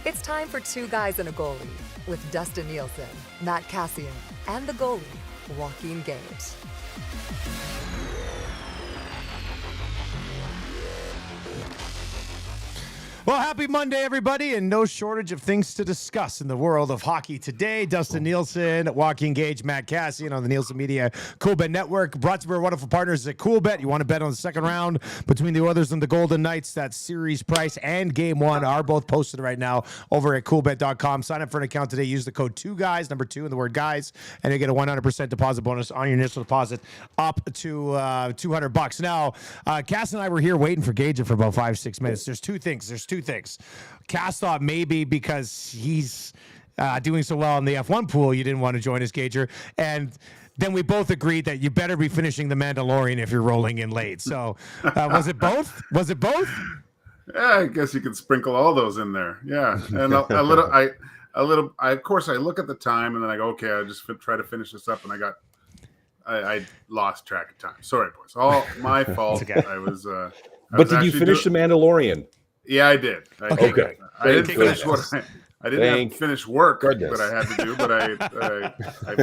It's time for Two Guys and a Goalie with Dustin Nielsen, Matt Cassian, and the goalie, Joaquin Gate. Well, happy Monday, everybody, and no shortage of things to discuss in the world of hockey today. Dustin Nielsen, Joaquin Gage, Matt Cassian on the Nielsen Media Coolbet Network. Brought to you by our wonderful partners at Coolbet. You want to bet on the second round between the Oilers and the Golden Knights. That series price and game one are both posted right now over at Coolbet.com. Sign up for an account today. Use the code 2GUYS, number 2 in the word guys, and you get a 100% deposit bonus on your initial deposit up to $200. Now, Cass and I were here waiting for Gage for about 5-6 minutes. There's two things. Cass thought maybe because he's doing so well in the F1 pool, you didn't want to join us, Gager. And then we both agreed that you better be finishing The Mandalorian if you're rolling in late. So was it both? Yeah, I guess you could sprinkle all those in there. Yeah, and a little. I of course I look at the time and then I go, okay, I just try to finish this up, and I lost track of time. Sorry, boys. All my fault. Okay. But did you finish The Mandalorian? Yeah, I did. Okay. I didn't finish I didn't have to finish work that I had to do, but I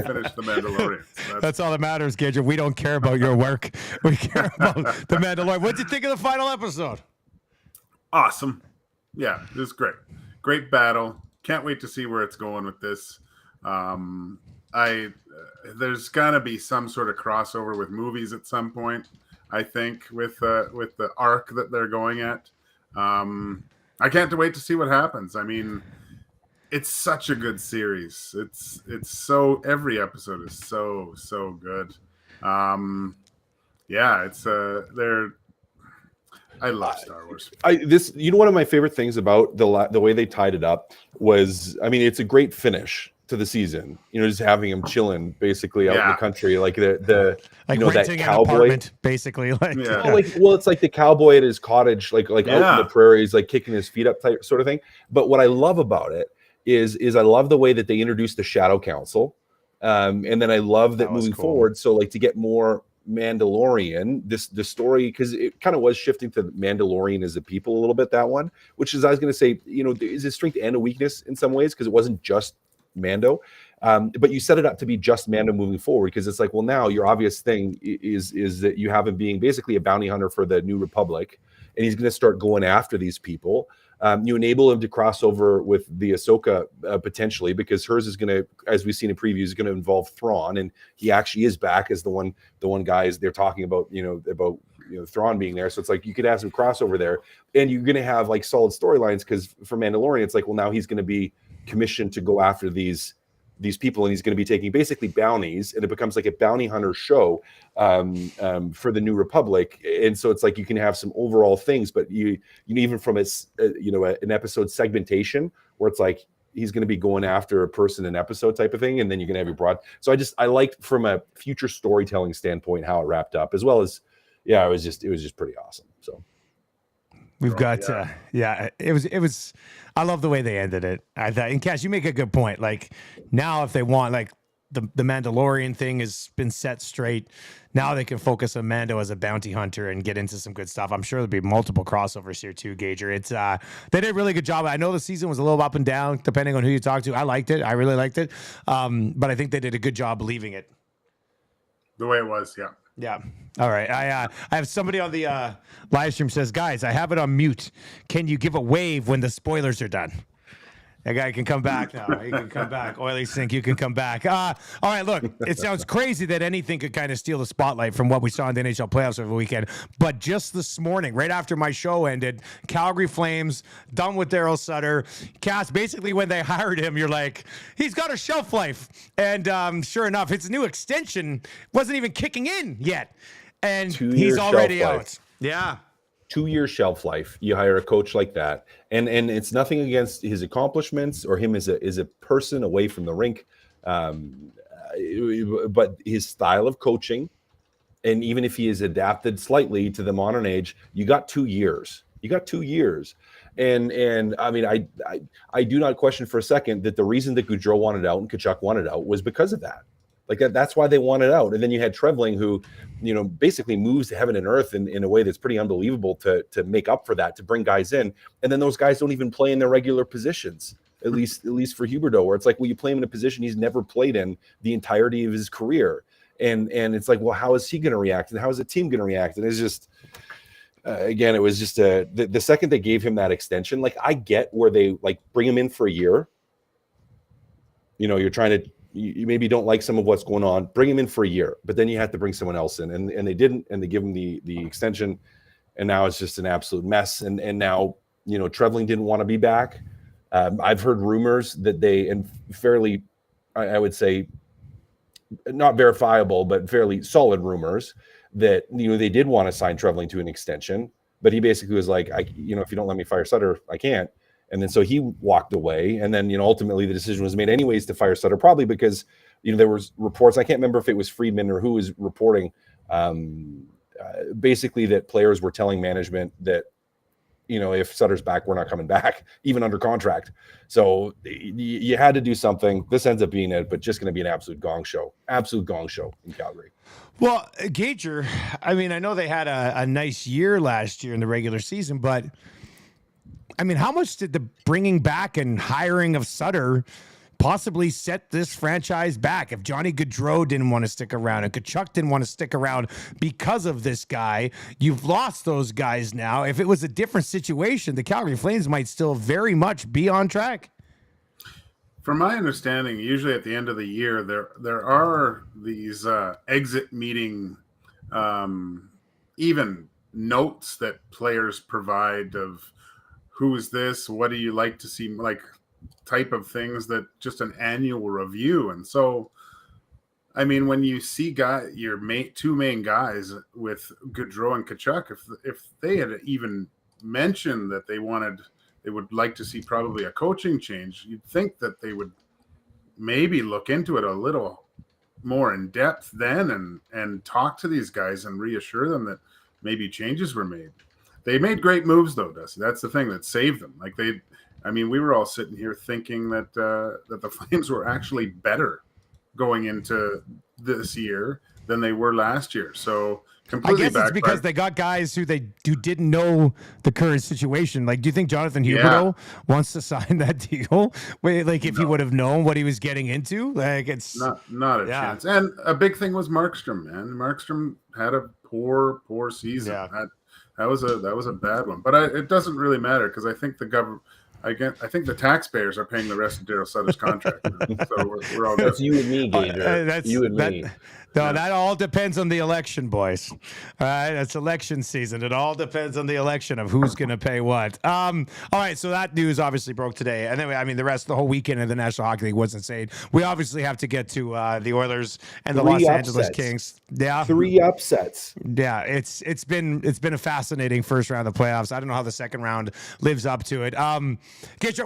finished The Mandalorian. So that's all that matters, Gager. We don't care about your work. We care about The Mandalorian. What did you think of the final episode? Awesome. Yeah, it was great. Great battle. Can't wait to see where it's going with this. There's gonna be some sort of crossover with movies at some point, I think, with the arc that they're going at. I can't wait to see what happens. I mean, it's such a good series. It's so, every episode is so good. Yeah, it's I love Star Wars. One of my favorite things about the way they tied it up was, I mean, it's a great finish to the season. Just having him chilling basically out in the country, like the renting that cowboy, an basically. It's like the cowboy at his cottage, like out in the prairies, like kicking his feet up type sort of thing. But what I love about it is I love the way that they introduced the Shadow Council, and then I love that moving forward. So like to get more Mandalorian, the story, because it kind of was shifting to Mandalorian as a people a little bit, that one, which is, I was going to say, is a strength and a weakness in some ways, because it wasn't just Mando, but you set it up to be just Mando moving forward, because it's like, well, now your obvious thing is that you have him being basically a bounty hunter for the New Republic, and he's going to start going after these people. You enable him to cross over with the Ahsoka potentially, because hers is going to, as we've seen in previews, is going to involve Thrawn, and he actually is back as the one guy they're talking about, about Thrawn being there. So it's like you could have some crossover there, and you're going to have like solid storylines, because for Mandalorian, it's like, well, now he's going to be commissioned to go after these people, and he's going to be taking basically bounties, and it becomes like a bounty hunter show for the New Republic. And so it's like you can have some overall things, but you even from an episode segmentation where it's like he's going to be going after a person an episode type of thing, and then you're going to have your broad. So I liked from a future storytelling standpoint how it wrapped up, as well as it was just pretty awesome. So we've got it was I love the way they ended it. I thought, and Cash, you make a good point. Like, now if they want, like, the Mandalorian thing has been set straight, now they can focus on Mando as a bounty hunter and get into some good stuff. I'm sure there'll be multiple crossovers here too, Gager. It's they did a really good job. I know the season was a little up and down depending on who you talk to. I liked it. I really liked it. But I think they did a good job leaving it the way it was. Yeah. All right. I have somebody on the live stream says, guys, I have it on mute. Can you give a wave when the spoilers are done? That guy can come back now. He can come back. Oily Sink, you can come back. All right, look, it sounds crazy that anything could kind of steal the spotlight from what we saw in the NHL playoffs over the weekend. But just this morning, right after my show ended, Calgary Flames, done with Daryl Sutter. Cass, basically when they hired him, you're like, he's got a shelf life. And sure enough, his new extension wasn't even kicking in yet. And he's already out. Yeah. 2-year shelf life. You hire a coach like that, and it's nothing against his accomplishments or him as a person away from the rink, but his style of coaching, and even if he is adapted slightly to the modern age, you got 2 years. And I mean, I do not question for a second that the reason that Gaudreau wanted out and Tkachuk wanted out was because of that. Like that's why they wanted out. And then you had Trevling, who, basically moves to heaven and earth in a way that's pretty unbelievable to make up for that, to bring guys in. And then those guys don't even play in their regular positions, at least for Huberdeau, where it's like, well, you play him in a position he's never played in the entirety of his career. And it's like, well, how is he going to react? And how is the team going to react? And it's just, again, it was just the second they gave him that extension, like I get where they like bring him in for a year. You're trying to, you maybe don't like some of what's going on, bring him in for a year, but then you have to bring someone else in, and they didn't, and they give him the extension, and now it's just an absolute mess. And now, Trevling didn't want to be back. I've heard rumors that they, and fairly, I would say, not verifiable, but fairly solid rumors that, they did want to sign Trevling to an extension, but he basically was like, if you don't let me fire Sutter, I can't. And then so he walked away, and then ultimately the decision was made anyways to fire Sutter, probably because there was reports. I can't remember if it was Friedman or who was reporting, basically that players were telling management that if Sutter's back, we're not coming back, even under contract. So you had to do something. This ends up being it, but just going to be an absolute gong show in Calgary. Well, Gager, I mean, I know they had a nice year last year in the regular season, but I mean, how much did the bringing back and hiring of Sutter possibly set this franchise back? If Johnny Gaudreau didn't want to stick around and Kachuk didn't want to stick around because of this guy, you've lost those guys now. If it was a different situation, the Calgary Flames might still very much be on track. From my understanding, usually at the end of the year, there are these exit meeting, even notes that players provide of who is this, what do you like to see, like type of things, that just an annual review. And so, I mean, when you see your two main guys with Gaudreau and Kachuk, if they had even mentioned that they would like to see probably a coaching change, you'd think that they would maybe look into it a little more in depth then and talk to these guys and reassure them that maybe changes were made. They made great moves, though, Dusty. That's the thing that saved them. Like we were all sitting here thinking that the Flames were actually better going into this year than they were last year. So completely I guess it's because they got guys who didn't know the current situation. Like, do you think Jonathan Huberdeau wants to sign that deal? Wait, like if he would have known what he was getting into, like it's not a chance. And a big thing was Markstrom, man. Markstrom had a poor season. Yeah. That was a bad one, but it doesn't really matter because I think I think the taxpayers are paying the rest of Daryl Sutter's contract. So we're all good. That's you and me, Gager. That's you and me. No, that all depends on the election, boys. All right, it's election season. It all depends on the election of who's going to pay what. All right, so that news obviously broke today. And then, the rest of the whole weekend of the National Hockey League was insane. We obviously have to get to the Oilers and the Los Angeles Kings. Yeah, 3 upsets. Yeah, it's been a fascinating first round of the playoffs. I don't know how the second round lives up to it. Did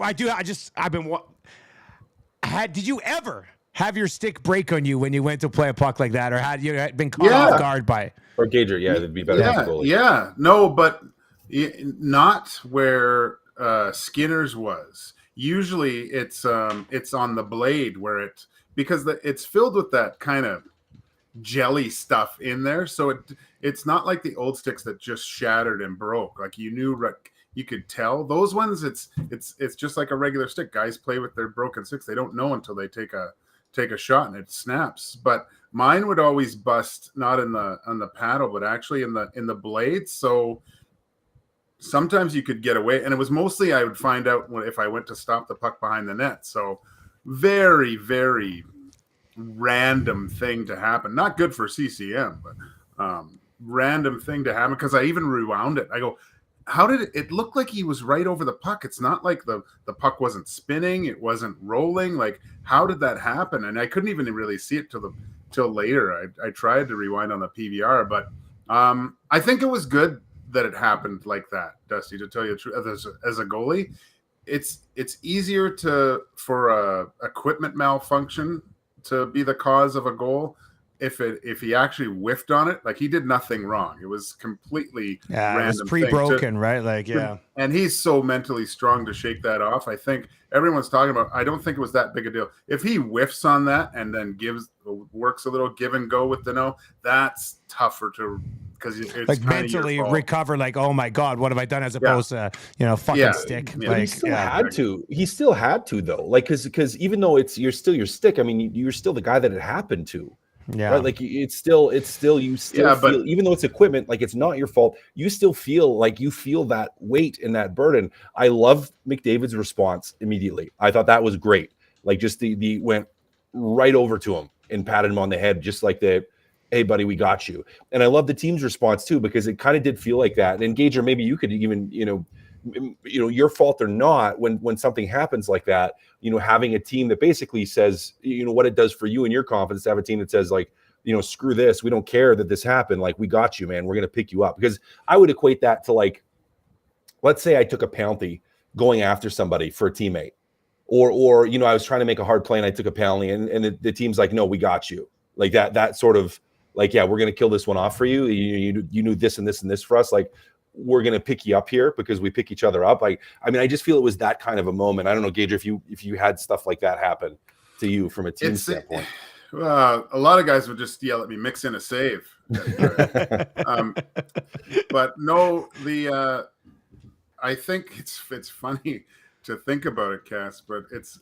you ever have your stick break on you when you went to play a puck like that, or had you been caught off guard by it? Or Gager, it'd be better. Yeah, no, but not where Skinner's was. Usually, it's on the blade because it's filled with that kind of jelly stuff in there, so it's not like the old sticks that just shattered and broke. Like you could tell those ones. It's just like a regular stick. Guys play with their broken sticks. They don't know until they take a shot and it snaps. But mine would always bust, not on the paddle, but actually in the blades. So sometimes you could get away, and it was mostly I would find out if I went to stop the puck behind the net. So very, very random thing to happen. Not good for CCM, but random thing to happen, because I even rewound it. I go, how did it look like he was right over the puck? It's not like the puck wasn't spinning, it wasn't rolling. Like, how did that happen? And I couldn't even really see it till later. I tried to rewind on the PVR, but I think it was good that it happened like that, Dusty, to tell you the truth. As a goalie, it's easier for a equipment malfunction to be the cause of a goal if he actually whiffed on it, like he did nothing wrong. It was completely random. It was pre-broken, right? Like, yeah. And he's so mentally strong to shake that off. I think everyone's talking about. I don't think it was that big a deal. If he whiffs on that and then works a little give and go with Danault, that's tougher to. Because it's like mentally recover, like, oh my God, what have I done? As opposed to, fucking stick. Yeah. Like, he still had to. He still had to though. Like, because even though you're still your stick, I mean, you're still the guy that it happened to. Yeah. Right. Like you still feel, even though it's equipment, like it's not your fault. You still feel like you feel that weight and that burden. I love McDavid's response immediately. I thought that was great. Like just the went right over to him and patted him on the head, just like hey buddy, we got you. And I love the team's response too, because it kind of did feel like that. And Gager, maybe you could even, your fault or not, when something happens like that, having a team that basically says, what it does for you and your confidence to have a team that says like, screw this, we don't care that this happened, like we got you, man, we're going to pick you up. Because I would equate that to like, let's say I took a penalty going after somebody for a teammate, or I was trying to make a hard play and I took a penalty and the team's like, no, we got you. Like that sort of like, yeah, we're going to kill this one off for you. You knew this and this and this for us. Like, we're going to pick you up here because we pick each other up. I mean, I just feel it was that kind of a moment. I don't know, Gager, if you had stuff like that happen to you from a team standpoint. A lot of guys would just yell at me, mix in a save. But no, I think it's funny to think about it, Cass, but it's,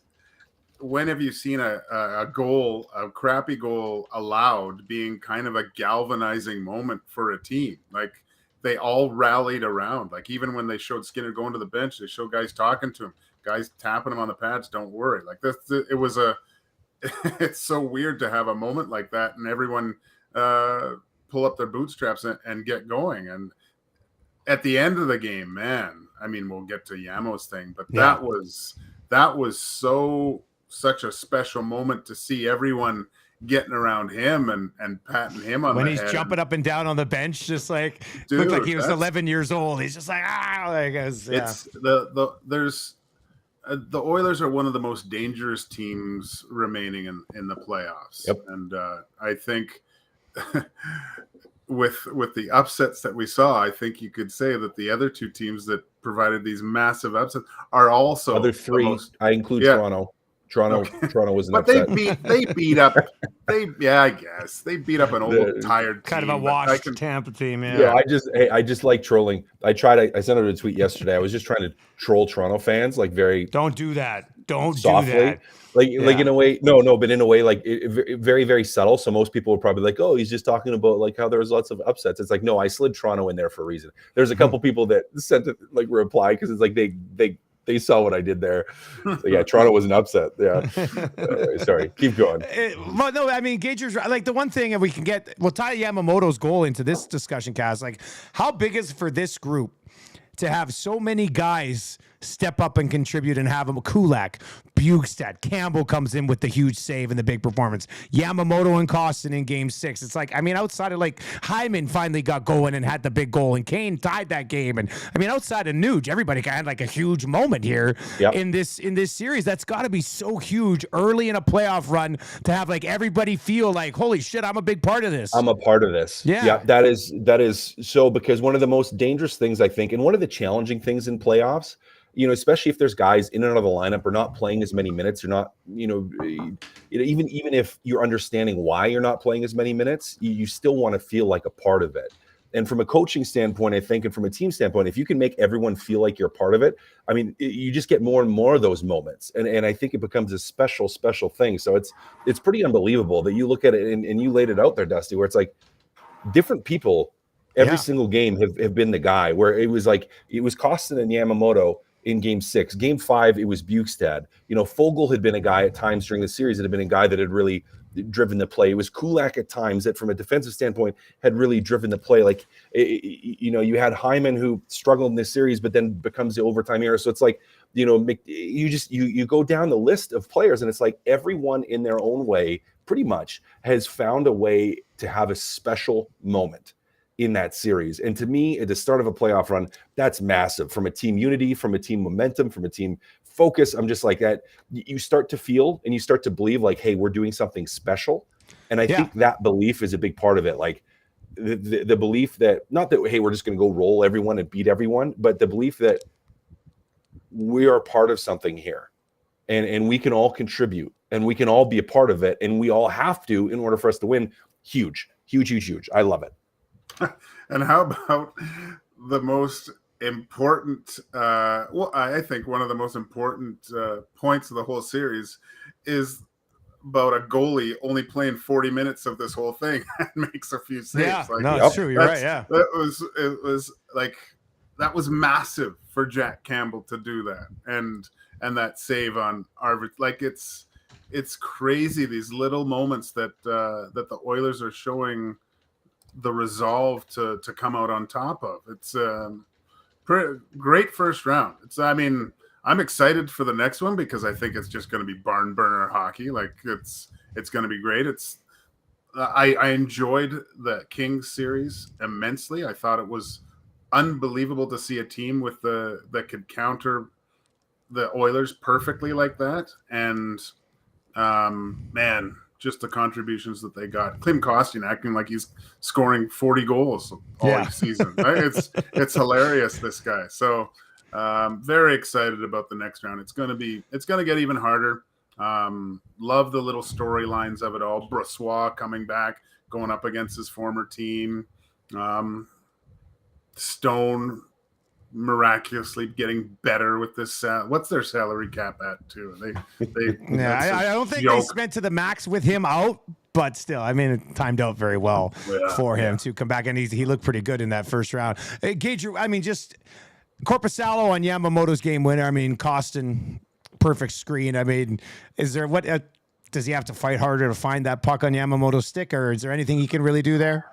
when have you seen a goal, a crappy goal allowed being kind of a galvanizing moment for a team? Like they all rallied around. Like even when they showed Skinner going to the bench, they showed guys talking to him, guys tapping him on the pads. Don't worry. Like this, it's so weird to have a moment like that and everyone pull up their bootstraps and get going. And at the end of the game, man, I mean, we'll get to Yamo's thing, but that was such a special moment to see everyone getting around him and patting him on when the he's head. Jumping up and down on the bench, just like looked like he was 11 years old. He's just like, it's the Oilers are one of the most dangerous teams remaining in the playoffs. Yep. And I think with the upsets that we saw, I think you could say that the other two teams that provided these massive upsets are also other three. I include Toronto. Toronto was an upset. They beat up. I guess they beat up an old tired team, kind of a washed Tampa team. Yeah, I just like trolling. I sent out a tweet yesterday. I was just trying to troll Toronto fans, like very. Don't do that. Don't softly. Do that. Like in a way, no, but in a way, like very, very subtle. So most people were probably like, "Oh, he's just talking about like how there was lots of upsets." It's like, no, I slid Toronto in there for a reason. There's a couple people that sent it like reply because it's like they saw what I did there. So yeah, Toronto was an upset. Yeah. Sorry, keep going. Well, no, I mean, Gager's like the one thing, and we'll tie Yamamoto's goal into this discussion, Cass. Like, how big is it for this group to have so many guys step up and contribute and have them? Kulak, Bugstad, Campbell comes in with the huge save and the big performance. Yamamoto and Costin in game 6. It's like, I mean, outside of like Hyman finally got going and had the big goal and Kane tied that game. And I mean, outside of Nuge, everybody had like a huge moment here in this series. That's got to be so huge early in a playoff run to have like everybody feel like, holy shit, I'm a big part of this. I'm a part of this. Yeah, that is so, because one of the most dangerous things, I think, and one of the challenging things in playoffs, especially if there's guys in and out of the lineup or not playing as many minutes, or not, even if you're understanding why you're not playing as many minutes, you still want to feel like a part of it. And from a coaching standpoint, I think, and from a team standpoint, if you can make everyone feel like you're part of it, I mean, you just get more and more of those moments. And I think it becomes a special, special thing. So it's pretty unbelievable that you look at it and you laid it out there, Dusty, where it's like different people every single game have been the guy, where it was like, it was Costin and Yamamoto in game 6. Game 5, it was Bugstad. Fogle had been a guy at times during the series that had been a guy that had really driven the play. It was Kulak at times that, from a defensive standpoint, had really driven the play. Like, you had Hyman, who struggled in this series, but then becomes the overtime hero. So it's like, you go down the list of players, and it's like everyone in their own way pretty much has found a way to have a special moment in that series. And to me, at the start of a playoff run, that's massive. From a team unity, from a team momentum, from a team focus, I'm just like that. You start to feel and you start to believe like, hey, we're doing something special. And I think that belief is a big part of it. Like the belief that, not that, hey, we're just going to go roll everyone and beat everyone, but the belief that we are part of something here, and we can all contribute, and we can all be a part of it, and we all have to in order for us to win. Huge. I love it. And how about the most important, I think one of the most important points of the whole series is about a goalie only playing 40 minutes of this whole thing and makes a few saves. Yeah, it's true. You're right. Yeah, it was like, that was massive for Jack Campbell to do that, and that save on Arvid. Like, it's crazy, these little moments that the Oilers are showing the resolve to come out on top of. It's great first round. I'm excited for the next one because I think it's just going to be barn burner hockey. Like, it's going to be great. I enjoyed the Kings series immensely. I thought it was unbelievable to see a team that could counter the Oilers perfectly like that. And man, just the contributions that they got. Klim Kostin acting like he's scoring 40 goals all season. Right? It's hilarious, this guy. So very excited about the next round. It's going to get even harder. Love the little storylines of it all. Brossoit coming back, going up against his former team. Stone miraculously getting better with this. What's their salary cap at too? I don't think they spent to the max with him out, but still, it timed out very well for him to come back, and he looked pretty good in that first round. Gage, just Korpisalo on Yamamoto's game winner. Kostin, perfect screen. Is there does he have to fight harder to find that puck on Yamamoto's stick, or is there anything he can really do there?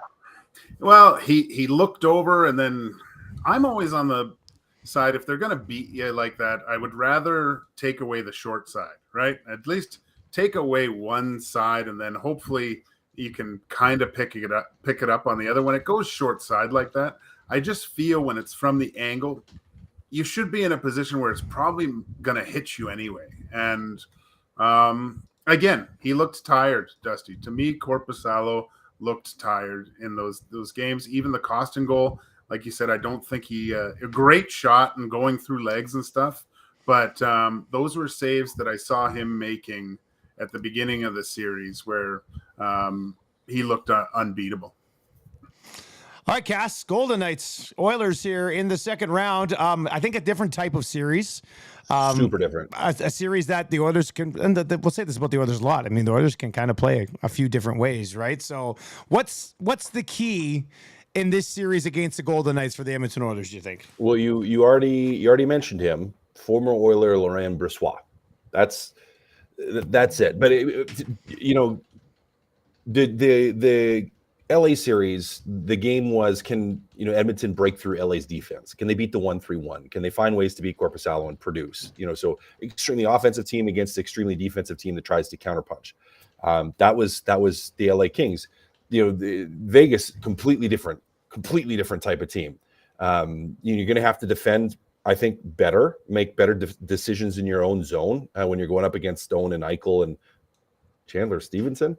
Well, he looked over, and then I'm always on the side, if they're going to beat you like that, I would rather take away the short side, right? At least take away one side, and then hopefully you can kind of pick it up on the other. When it goes short side like that, I just feel when it's from the angle, you should be in a position where it's probably going to hit you anyway. And again, he looked tired, Dusty. To me, Korpisalo looked tired in those games. Even the Kostin goal, like you said, I don't think a great shot and going through legs and stuff, but those were saves that I saw him making at the beginning of the series where he looked unbeatable. All right, Cass, Golden Knights, Oilers here in the second round. I think a different type of series. Super different. A series that the Oilers can, and we'll say this about the Oilers a lot. The Oilers can kind of play a few different ways, right? So what's the key in this series against the Golden Knights for the Edmonton Oilers, do you think? Well, you already mentioned him, former Oiler Laurent Brossoit. That's it. But the LA series, the game was, can Edmonton break through LA's defense? Can they beat the 1-3-1? Can they find ways to beat Korpisalo and produce? So extremely offensive team against extremely defensive team that tries to counterpunch. That was the LA Kings. The Vegas, completely different type of team. You're going to have to defend, I think, better, make better decisions in your own zone when you're going up against Stone and Eichel and Chandler Stevenson.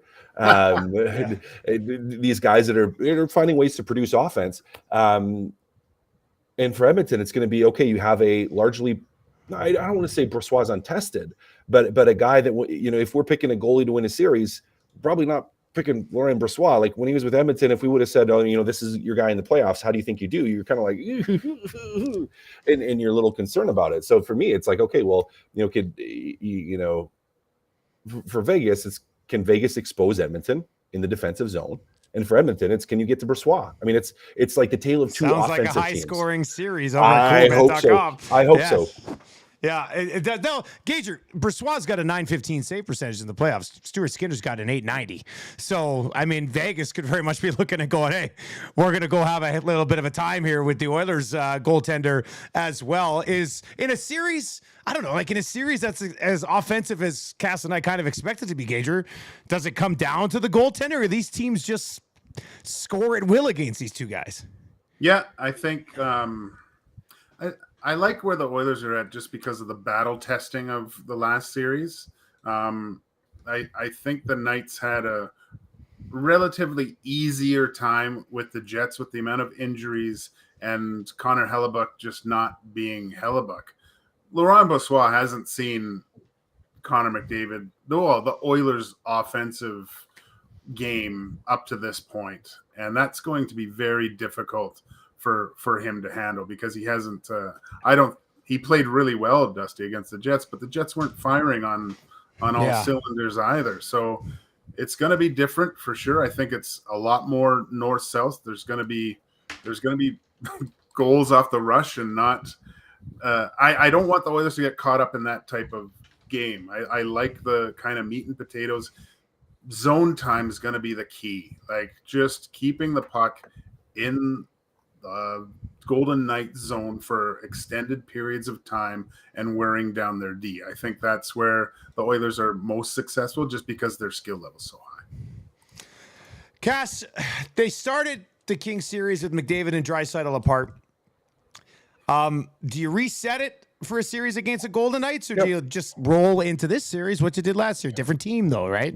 These guys that are finding ways to produce offense. And for Edmonton, it's going to be, okay, you have a largely, I don't want to say Brossoit's untested, but a guy that, if we're picking a goalie to win a series, probably not picking Laurent Brossoit. Like when he was with Edmonton, if we would have said, oh, this is your guy in the playoffs, how do you think you do? You're kind of like, and you're a little concerned about it. So for me, it's like, okay, well, for Vegas, can Vegas expose Edmonton in the defensive zone? And for Edmonton, it's, can you get to Brossoit? it's like the tale of two offensive teams. Sounds like a high-scoring series. I hope so. I hope so. Yeah, no, Gager, Brossoit's got a .915 save percentage in the playoffs. Stuart Skinner's got an .890. So, Vegas could very much be looking at going, hey, we're going to go have a little bit of a time here with the Oilers goaltender as well. Is in a series, I don't know, in a series that's as offensive as Cass and I kind of expect it to be, Gager, does it come down to the goaltender, or these teams just score at will against these two guys? Yeah, I think I like where the Oilers are at just because of the battle testing of the last series. I think the Knights had a relatively easier time with the Jets with the amount of injuries and Connor Hellebuck just not being Hellebuck. Laurent Brossoit hasn't seen Connor McDavid, the Oilers' offensive game up to this point, and that's going to be very difficult for him to handle because he hasn't. He played really well, Dusty, against the Jets, but the Jets weren't firing on all cylinders either. So it's going to be different for sure. I think it's a lot more north-south. There's going to be goals off the rush and not. I don't want the Oilers to get caught up in that type of game. I like the kind of meat and potatoes. Zone time is going to be the key. Like just keeping the puck in the Golden Knight zone for extended periods of time and wearing down their D. I think that's where the Oilers are most successful just because their skill level is so high. Cass, they started the Kings series with McDavid and Draisaitl apart. Do you reset it for a series against the Golden Knights, or do you just roll into this series what you did last year? Different team, though, right?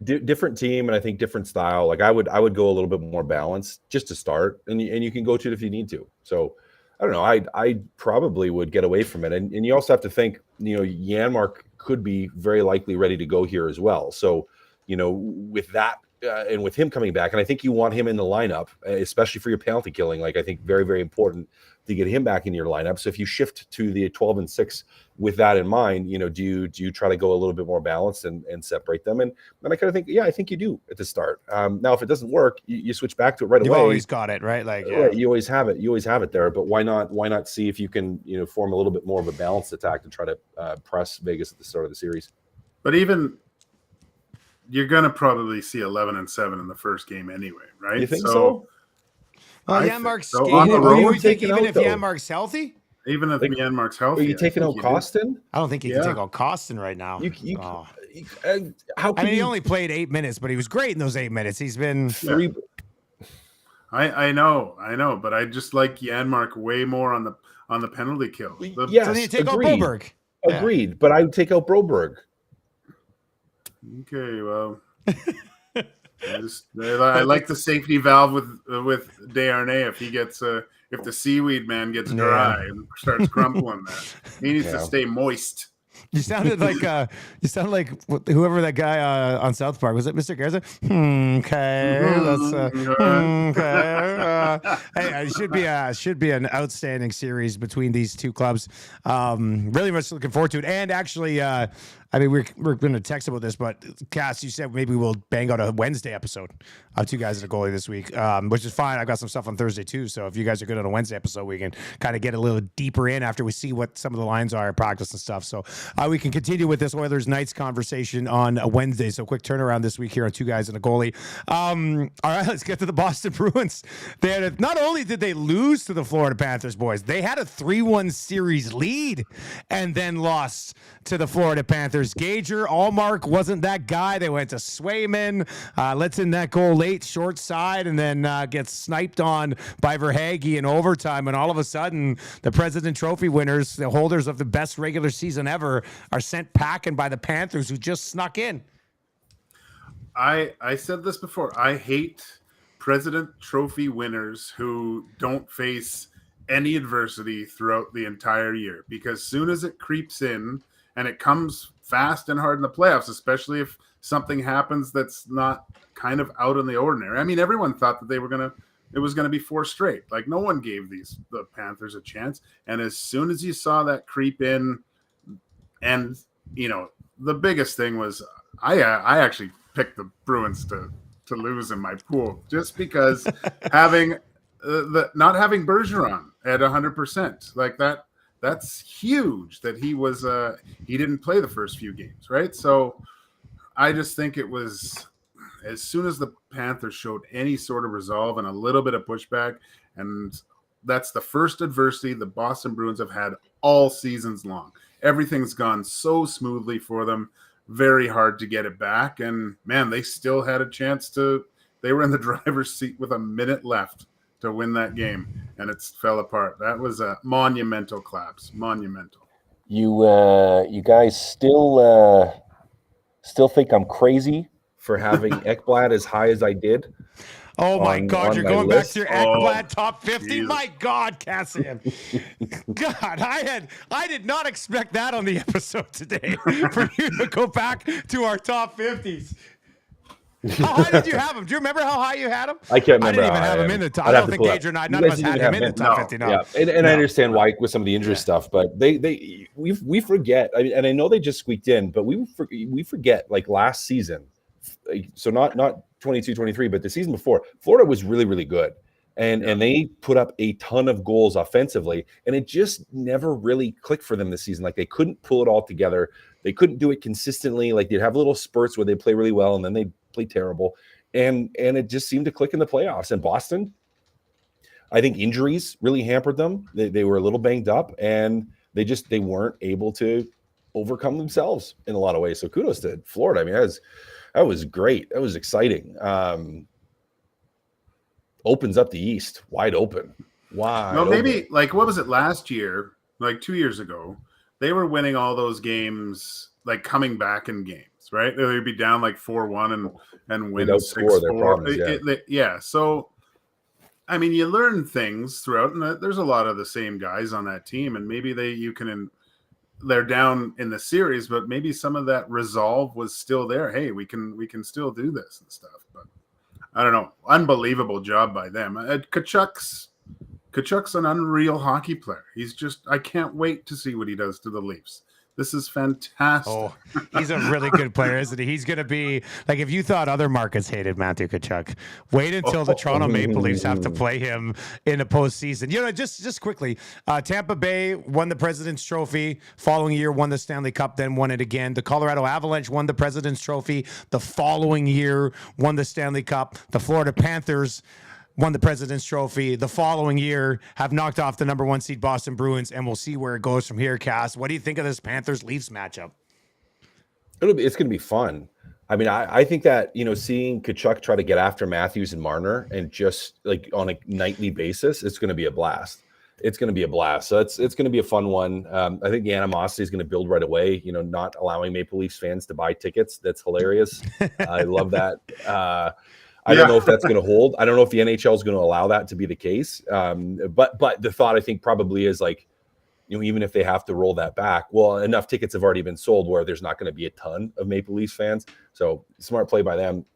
Different team, and I think different style. Like I would go a little bit more balanced just to start, and you can go to it if you need to. So I don't know. I probably would get away from it, and you also have to think. Janmark could be very likely ready to go here as well. So with that. And with him coming back, and I think you want him in the lineup, especially for your penalty killing. Like I think very, very important to get him back in your lineup. So if you shift to the 12-6 with that in mind, do you try to go a little bit more balanced and separate them? And then I kind of think, I think you do at the start. Now, if it doesn't work, you switch back to it right away. You've always got it, right? Like right, you always have it. You always have it there. But why not see if you can form a little bit more of a balanced attack and try to press Vegas at the start of the series? But even. You're going to probably see 11-7 in the first game anyway, right? You think so? Janmark's so. even if Janmark's healthy? Even if Janmark's healthy. Are you taking out Kostin? I don't think you can take out Kostin right now. How can he only played 8 minutes, but he was great in those 8 minutes. He's been... Yeah. I know, but I just like Janmark way more on the penalty kill. Yes, so then you take out Broberg. Agreed, but I would take out Broberg. Okay, well, I like the safety valve with Desharnais. If the seaweed man gets dry and starts crumpling, he needs to stay moist. You sounded like whoever that guy on South Park was. It Mr. Garza? Okay, okay. Hey, it should be an outstanding series between these two clubs. Really much looking forward to it. And actually, we're going to text about this, but Cass, you said maybe we'll bang out a Wednesday episode of Two Guys and a Goalie this week, which is fine. I've got some stuff on Thursday too, so if you guys are good on a Wednesday episode, we can kind of get a little deeper in after we see what some of the lines are at practice and stuff. So we can continue with this Oilers Knights conversation on a Wednesday. So quick turnaround this week here on Two Guys and a Goalie. All right, let's get to the Boston Bruins. Not only did they lose to the Florida Panthers, boys, they had a 3-1 series lead and then lost to the Florida Panthers. Gager, Allmark wasn't that guy. They went to Swayman, lets in that goal late, short side, and then gets sniped on by Verhaeghe in overtime. And all of a sudden, the President Trophy winners, the holders of the best regular season ever, are sent packing by the Panthers, who just snuck in. I said this before. I hate President Trophy winners who don't face any adversity throughout the entire year, because soon as it creeps in, and it comes fast and hard in the playoffs, especially if something happens that's not kind of out in the ordinary. I mean, everyone thought that it was gonna be 4 straight. Like no one gave the Panthers a chance. And as soon as you saw that creep in, and the biggest thing was I actually picked the Bruins to lose in my pool just because not having Bergeron at 100% like that. That's huge that he didn't play the first few games, right? So I just think it was as soon as the Panthers showed any sort of resolve and a little bit of pushback, and that's the first adversity the Boston Bruins have had all seasons long. Everything's gone so smoothly for them, very hard to get it back. And man, they still had a chance they were in the driver's seat with a minute left to win that game, and it fell apart. That was a monumental collapse. Monumental. You guys still think I'm crazy for having Ekblad as high as I did. Oh my God, you're going back to your Ekblad top 50? Jesus. My God, Cassian. God, I did not expect that on the episode today for you to go back to our top 50s. How high did you have him? Do you remember how high you had him? I can't remember. I didn't even have him in the top. I don't think Gage or none of us had him in the top 50. No. Yeah, and I understand why with some of the injury stuff, but we forget. I mean, and I know they just squeaked in, but we forget like last season. So not 22-23, but the season before, Florida was really, really good. And they put up a ton of goals offensively, and it just never really clicked for them this season. Like they couldn't pull it all together. They couldn't do it consistently. Like they'd have little spurts where they play really well, and then they'd play terrible. And it just seemed to click in the playoffs. And Boston, I think injuries really hampered them. They were a little banged up, and they weren't able to overcome themselves in a lot of ways. So kudos to Florida. I mean, that was great. That was exciting. Opens up the East wide open. No, maybe like what was it last year? Like 2 years ago, they were winning all those games, like coming back in games, right? They'd be down like 4-1 and win 6-4. Yeah. So, I mean, you learn things throughout, and there's a lot of the same guys on that team, and maybe they're down in the series, but maybe some of that resolve was still there. Hey, we can still do this and stuff. But I don't know. Unbelievable job by them. Kachuk's an unreal hockey player. I can't wait to see what he does to the Leafs. This is fantastic. Oh, he's a really good player, isn't he? He's going to be like, if you thought other markets hated Matthew Tkachuk, wait until the Toronto Maple Leafs have to play him in the postseason. You know, just quickly, Tampa Bay won the President's Trophy. Following year, won the Stanley Cup, then won it again. The Colorado Avalanche won the President's Trophy. The following year, won the Stanley Cup. The Florida Panthers won the President's Trophy. The following year, have knocked off the number 1 seed Boston Bruins, and we'll see where it goes from here, Cass. What do you think of this Panthers-Leafs matchup? It's going to be fun. I mean, I think that, you know, seeing Tkachuk try to get after Matthews and Marner and just like on a nightly basis, it's going to be a blast. It's going to be a blast. So it's going to be a fun one. I think the animosity is going to build right away, you know, not allowing Maple Leafs fans to buy tickets. That's hilarious. I love that. I don't know if that's going to hold. I don't know if the NHL is going to allow that to be the case. But the thought, I think, probably is like, you know, even if they have to roll that back, well, enough tickets have already been sold where there's not going to be a ton of Maple Leafs fans. So smart play by them.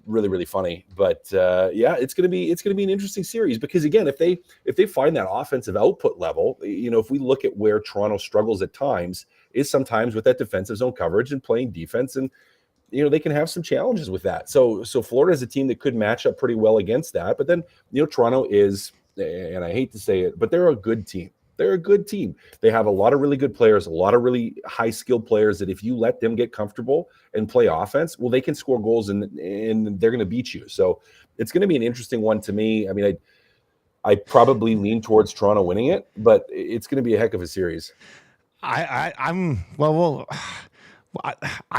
Really, really funny. But yeah, it's going to be an interesting series because again, if they find that offensive output level, you know, if we look at where Toronto struggles at times, is sometimes with that defensive zone coverage and playing defense, and you know, they can have some challenges with that. So Florida is a team that could match up pretty well against that. But then, you know, Toronto is, and I hate to say it, but they're a good team. They're a good team. They have a lot of really good players, a lot of really high-skilled players that if you let them get comfortable and play offense, well, they can score goals and they're going to beat you. So it's going to be an interesting one to me. I mean, I probably lean towards Toronto winning it, but it's going to be a heck of a series. I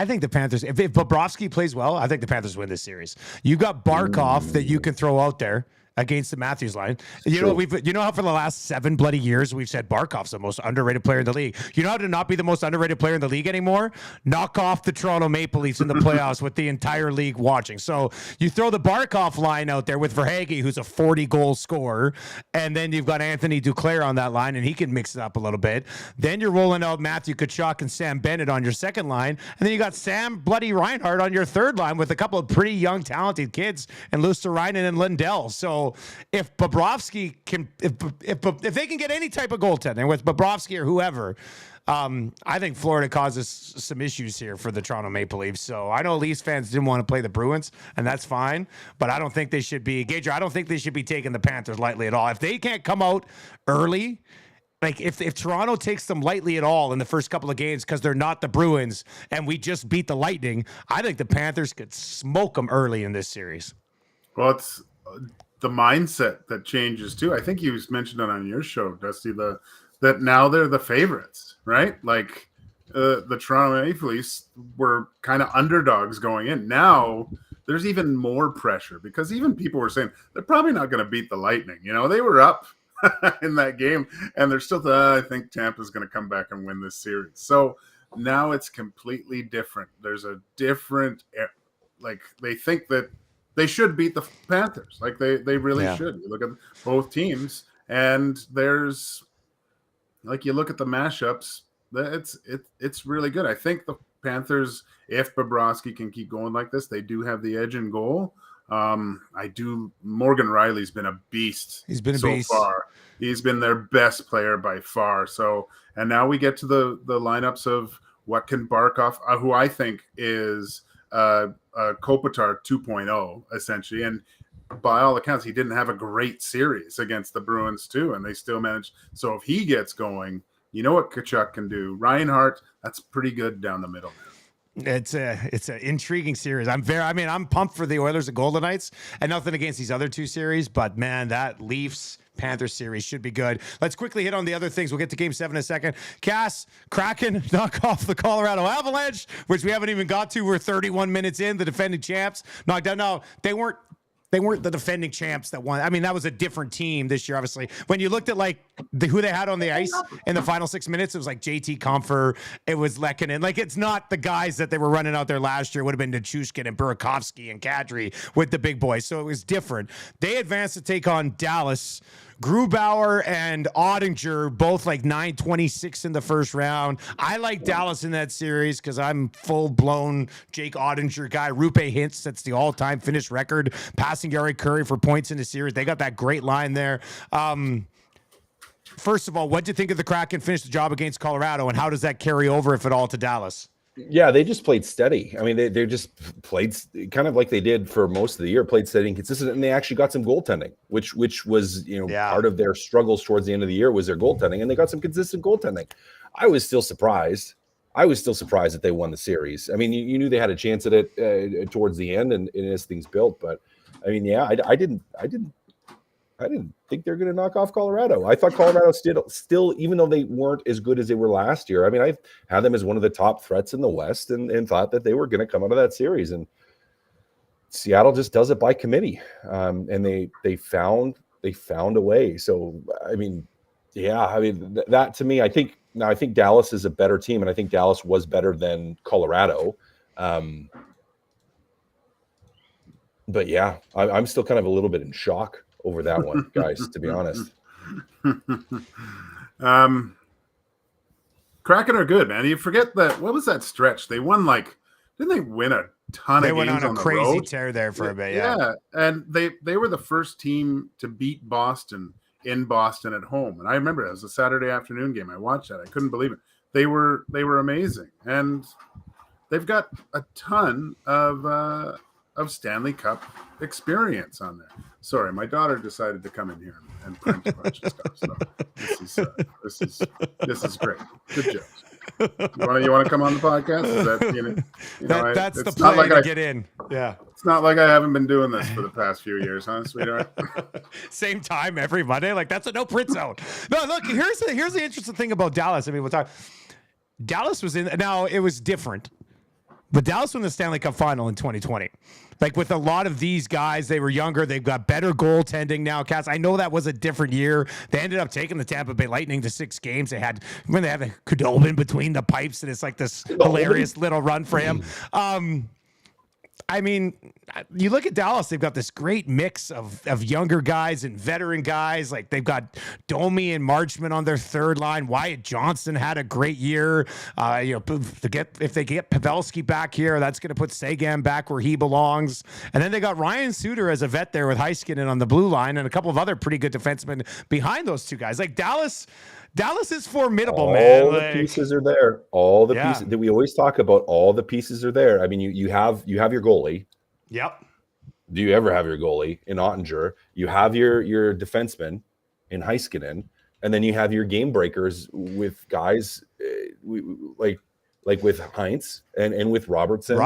think the Panthers, if Bobrovsky plays well, I think the Panthers win this series. You got Barkov that you can throw out there against the Matthews line. You know how for the last 7 bloody years we've said Barkov's the most underrated player in the league. You know how to not be the most underrated player in the league anymore? Knock off the Toronto Maple Leafs in the playoffs with the entire league watching. So you throw the Barkov line out there with Verhaeghe, who's a 40-goal scorer, and then you've got Anthony Duclair on that line, and he can mix it up a little bit. Then you're rolling out Matthew Tkachuk and Sam Bennett on your second line, and then you got Sam bloody Reinhart on your third line with a couple of pretty young, talented kids, and Luosterainen and Lindell. So if Bobrovsky can, if they can get any type of goaltending with Bobrovsky or whoever, I think Florida causes some issues here for the Toronto Maple Leafs. So I know Leafs fans didn't want to play the Bruins, and that's fine. But I don't think they should be, Gager, I don't think they should be taking the Panthers lightly at all. If they can't come out early, like if Toronto takes them lightly at all in the first couple of games because they're not the Bruins and we just beat the Lightning, I think the Panthers could smoke them early in this series. Well, it's the mindset that changes too. I think you mentioned it on your show, Dusty, that now they're the favorites, right? Like the Toronto Maple Leafs were kind of underdogs going in. Now there's even more pressure because even people were saying they're probably not going to beat the Lightning. You know, they were up in that game and they're still, I think Tampa's going to come back and win this series. So Now it's completely different. There's a different, like they think that they should beat the Panthers. Like they really should. You look at both teams, and there's like you look at the mashups. It's really good. I think the Panthers, if Bobrovsky can keep going like this, they do have the edge in goal. Morgan Riley's been a beast. He's been a so beast. far. He's been their best player by far. So, and now we get to the lineups of what can Barkov, who I think is Kopitar 2.0 essentially. And by all accounts, he didn't have a great series against the Bruins too, and they still managed. So if he gets going, you know what Tkachuk can do. Reinhart, that's pretty good down the middle. It's an intriguing series. I'm pumped for the Oilers and Golden Knights, and nothing against these other two series, but man, that Leafs Panthers series should be good. Let's quickly hit on the other things. We'll get to Game 7 in a second. Cass, Kraken knock off the Colorado Avalanche, which we haven't even got to. We're 31 minutes in. The defending champs knocked out. No, they weren't the defending champs that won. I mean, that was a different team this year, obviously. When you looked at like who they had on the ice in the final 6 minutes, it was like JT Comfer, it was Lehkonen. Like, it's not the guys that they were running out there last year. It would have been Nichushkin and Burakovsky and Kadri with the big boys. So it was different. They advanced to take on Dallas. Grubauer and Ottinger, both like 9-26 in the first round. I like Dallas in that series because I'm full-blown Jake Ottinger guy. Rupe Hintz sets the all-time finish record, passing Yari Curry for points in the series. They got that great line there. First of all, what do you think of the Kraken finish the job against Colorado, and how does that carry over, if at all, to Dallas? Yeah, they just played steady. I mean, they just played kind of like they did for most of the year, played steady and consistent, and they actually got some goaltending, which was part of their struggles towards the end of the year was their goaltending, and they got some consistent goaltending. I was still surprised that they won the series. I mean, you knew they had a chance at it towards the end, and as things built. But I mean, yeah, I didn't think they're going to knock off Colorado. I thought Colorado still, even though they weren't as good as they were last year, I mean, I had them as one of the top threats in the West and thought that they were going to come out of that series. And Seattle just does it by committee. And they found a way. So, I mean, yeah, I mean, that to me, I think Dallas is a better team, and I think Dallas was better than Colorado. But yeah, I'm still kind of a little bit in shock over that one, guys, to be honest. Kraken are good, man. You forget that, what was that stretch? They won didn't they win a ton of games on the road? They went on a crazy tear there for a bit, yeah. And they were the first team to beat Boston in Boston at home. And I remember it was a Saturday afternoon game. I watched that. I couldn't believe it. They were amazing. And they've got a ton of Stanley Cup experience on there. Sorry, my daughter decided to come in here and print a bunch of stuff. So this is great. Good jokes. You want to come on the podcast? Is that that's the plan to get in. Yeah. It's not like I haven't been doing this for the past few years, huh, sweetheart? Same time every Monday. Like, that's a no print zone. No, look, here's the interesting thing about Dallas. I mean, Dallas was in. Now it was different. But Dallas won the Stanley Cup final in 2020. Like, with a lot of these guys, they were younger. They've got better goaltending now. Cass, I know that was a different year. They ended up taking the Tampa Bay Lightning to 6 games. They had a Kudobin between the pipes, and it's like this hilarious little run for him. I mean, you look at Dallas, they've got this great mix of younger guys and veteran guys. Like, they've got Domi and Marchman on their third line. Wyatt Johnson had a great year. If they get Pavelski back here, that's going to put Sagan back where he belongs. And then they got Ryan Suter as a vet there with Heiskanen on the blue line and a couple of other pretty good defensemen behind those two guys. Like, Dallas is formidable, man. All the pieces are there. All the pieces that we always talk about, all the pieces are there. I mean, you have your goalie. Yep. Do you ever have your goalie in Ottinger? You have your defenseman in Heiskanen, and then you have your game breakers with guys like with Heinz and with Robertson.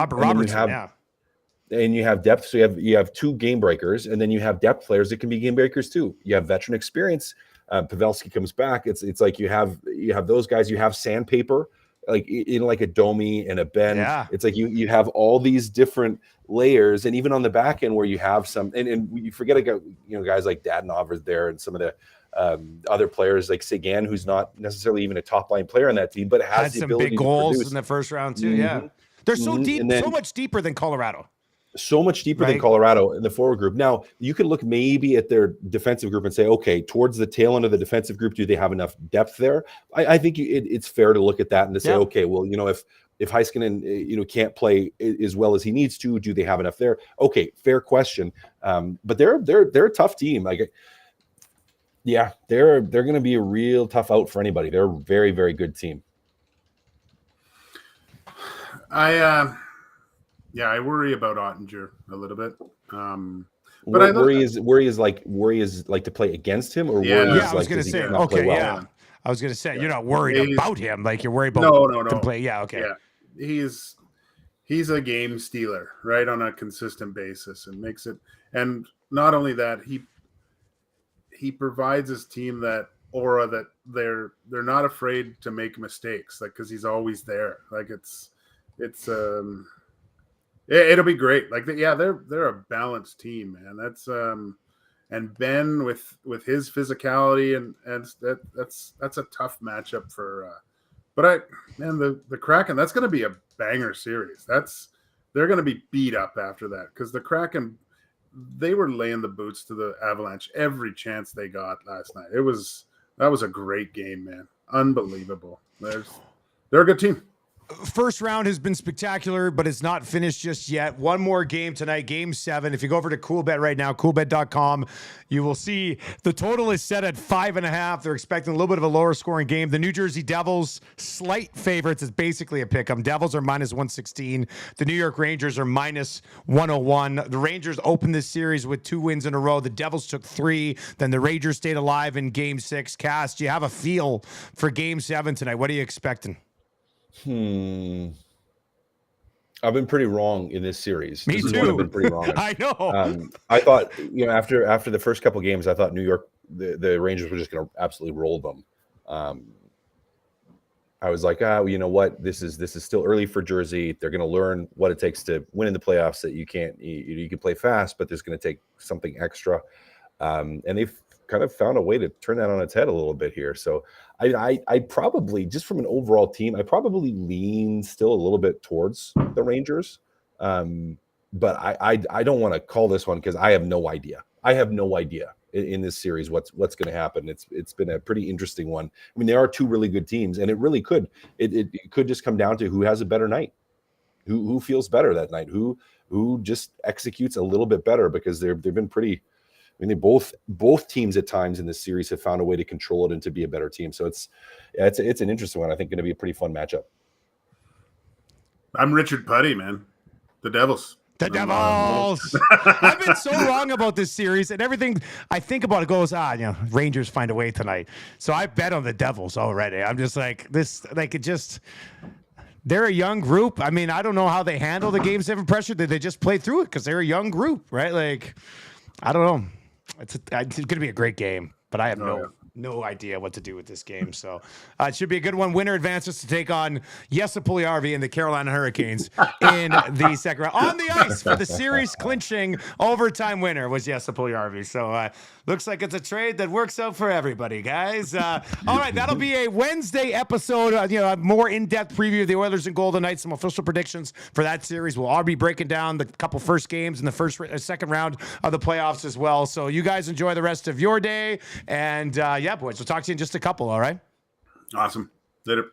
And you have depth. So you have 2 game breakers, and then you have depth players that can be game breakers too. You have veteran experience. Pavelski comes back. It's like you have those guys. You have sandpaper, like in like a Domi and a Ben. Yeah. It's like you have all these different layers, and even on the back end where you have some, and you forget guys like Dadonov is there, and some of the other players like Seguin, who's not necessarily even a top line player on that team, but has had the some ability big to goals produce. in the first round too. Yeah, they're so deep, And then, so much deeper than Colorado. So much deeper than Colorado in the forward group. Now, you could look maybe at their defensive group and say, okay, towards the tail end of the defensive group, do they have enough depth there? I think it's fair to look at that and to say, okay, well, if Heiskanen, can't play as well as he needs to, do they have enough there? Okay, fair question. But they're a tough team. Like, yeah, they're going to be a real tough out for anybody. They're a very, very good team. I worry about Ottinger a little bit. But worry is like to play against him, or worry is I was going to say, okay, well? I was going to say, you're not worried about him, like you're worried about no. play. Yeah, okay. Yeah, he's a game stealer, right, on a consistent basis, and makes it. And not only that, he provides his team that aura that they're not afraid to make mistakes, like, because he's always there. Like it'll be great. Like, they're a balanced team, man. That's and Ben with his physicality and that's a tough matchup for. But the Kraken, that's going to be a banger series. They're going to be beat up after that, because the Kraken, they were laying the boots to the Avalanche every chance they got last night. That was a great game, man. Unbelievable. They're a good team. First round has been spectacular, but it's not finished just yet. One more game tonight, game 7. If you go over to CoolBet right now, coolbet.com, you will see the total is set at 5.5. They're expecting a little bit of a lower scoring game. The New Jersey Devils, slight favorites. It's basically a pick 'em. Devils are -116. The New York Rangers are -101. The Rangers opened this series with 2 wins in a row. The Devils took 3. Then the Rangers stayed alive in game 6. Cass, do you have a feel for game 7 tonight? What are you expecting? I've been pretty wrong in this series. Me too. I've been pretty wrong. I know. I thought, after the first couple games, I thought New York, the Rangers were just going to absolutely roll them. I was like, you know what? This is still early for Jersey. They're going to learn what it takes to win in the playoffs. That you can play fast, but there's going to take something extra. And they've kind of found a way to turn that on its head a little bit here. So I probably, just from an overall team, I probably lean still a little bit towards the Rangers. But I don't want to call this one, because I have no idea. I have no idea in this series what's going to happen. It's been a pretty interesting one. I mean, there are 2 really good teams, and it really could just come down to who has a better night, who feels better that night, who just executes a little bit better, because they've been pretty. I mean, both teams at times in this series have found a way to control it and to be a better team. So it's an interesting one. I think going to be a pretty fun matchup. I'm Richard Putty, man. The Devils. The Devils. I've been so wrong about this series, and everything I think about it goes, Rangers find a way tonight. So I bet on the Devils already. I'm just like this, like they're a young group. I mean, I don't know how they handle the game 7 pressure. Did they just play through it? Because they're a young group, right? Like, I don't know. It's going to be a great game, but I have no idea what to do with this game. So it should be a good one. Winner advances to take on Jesse Puljujärvi and the Carolina Hurricanes in the second round. On the ice for the series clinching overtime winner was Jesse Puljujärvi. So looks like it's a trade that works out for everybody, guys. All right, that'll be a Wednesday episode. A more in-depth preview of the Oilers and Golden Knights, some official predictions for that series. We'll all be breaking down the couple first games in the second round of the playoffs as well. So you guys enjoy the rest of your day. And boys, we'll talk to you in just a couple, all right? Awesome. Later.